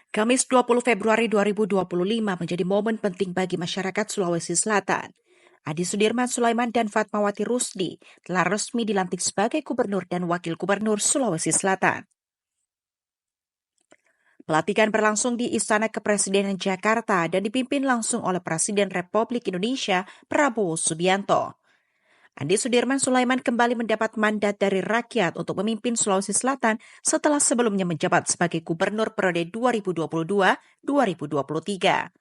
Kamis 20 Februari 2025 menjadi momen penting bagi masyarakat Sulawesi Selatan. Adi Sudirman Sulaiman dan Fatmawati Rusdi telah resmi dilantik sebagai Gubernur dan Wakil Gubernur Sulawesi Selatan. Pelantikan berlangsung di Istana Kepresidenan Jakarta dan dipimpin langsung oleh Presiden Republik Indonesia Prabowo Subianto. Andi Sudirman Sulaiman kembali mendapat mandat dari rakyat untuk memimpin Sulawesi Selatan setelah sebelumnya menjabat sebagai Gubernur periode 2022-2023.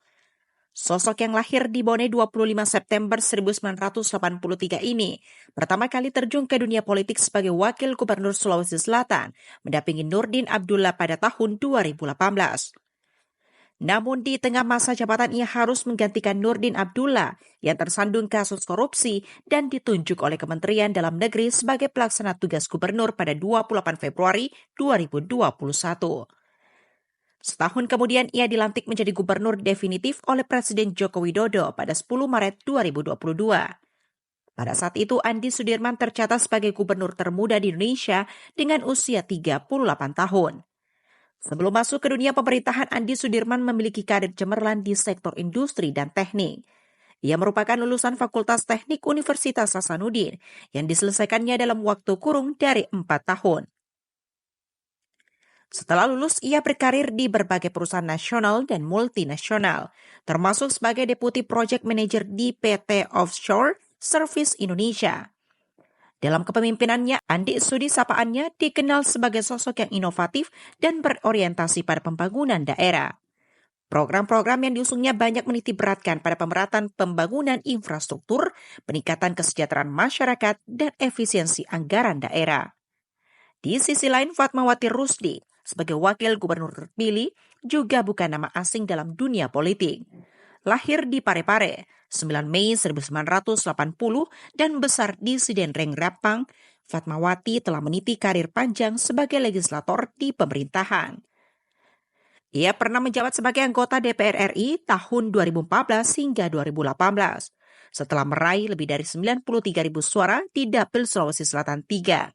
Sosok yang lahir di Bone 25 September 1983 ini pertama kali terjun ke dunia politik sebagai Wakil Gubernur Sulawesi Selatan, mendampingi Nurdin Abdullah pada tahun 2018. Namun di tengah masa jabatan ia harus menggantikan Nurdin Abdullah yang tersandung kasus korupsi dan ditunjuk oleh Kementerian Dalam Negeri sebagai pelaksana tugas gubernur pada 28 Februari 2021. Setahun kemudian ia dilantik menjadi gubernur definitif oleh Presiden Joko Widodo pada 10 Maret 2022. Pada saat itu Andi Sudirman tercatat sebagai gubernur termuda di Indonesia dengan usia 38 tahun. Sebelum masuk ke dunia pemerintahan, Andi Sudirman memiliki karir cemerlang di sektor industri dan teknik. Ia merupakan lulusan Fakultas Teknik Universitas Hasanuddin yang diselesaikannya dalam waktu kurung dari 4 tahun. Setelah lulus, ia berkarir di berbagai perusahaan nasional dan multinasional, termasuk sebagai Deputi Project Manager di PT Offshore Service Indonesia. Dalam kepemimpinannya, Andi Sudi sapaannya dikenal sebagai sosok yang inovatif dan berorientasi pada pembangunan daerah. Program-program yang diusungnya banyak menitik beratkan pada pemerataan pembangunan infrastruktur, peningkatan kesejahteraan masyarakat, dan efisiensi anggaran daerah. Di sisi lain, Fatmawati Rusdi sebagai wakil gubernur terpilih juga bukan nama asing dalam dunia politik. Lahir di Parepare, 9 Mei 1980 dan besar di Sidenreng Rapang, Fatmawati telah meniti karir panjang sebagai legislator di pemerintahan. Ia pernah menjabat sebagai anggota DPR RI tahun 2014 hingga 2018, setelah meraih lebih dari 93.000 suara di Dapil Sulawesi Selatan 3.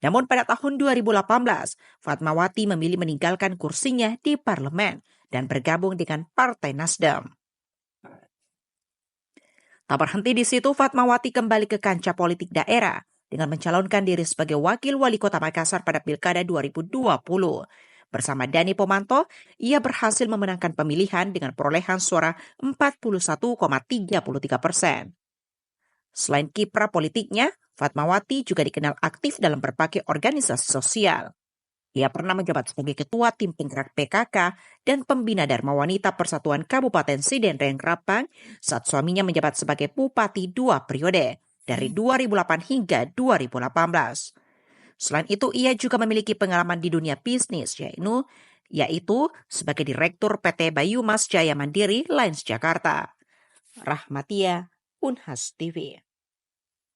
Namun pada tahun 2018, Fatmawati memilih meninggalkan kursinya di parlemen dan bergabung dengan Partai Nasdem. Tak berhenti di situ, Fatmawati kembali ke kancah politik daerah dengan mencalonkan diri sebagai wakil wali kota Makassar pada Pilkada 2020. Bersama Dani Pomanto, ia berhasil memenangkan pemilihan dengan perolehan suara 41,33%. Selain kiprah politiknya, Fatmawati juga dikenal aktif dalam berbagai organisasi sosial. Ia pernah menjabat sebagai Ketua Tim Penggerak PKK dan Pembina Dharma Wanita Persatuan Kabupaten Sidenreng Rapang saat suaminya menjabat sebagai Bupati 2 periode, dari 2008 hingga 2018. Selain itu, ia juga memiliki pengalaman di dunia bisnis, yaitu sebagai Direktur PT Bayu Mas Jaya Mandiri Lines Jakarta. Rahmatia, Unhas TV.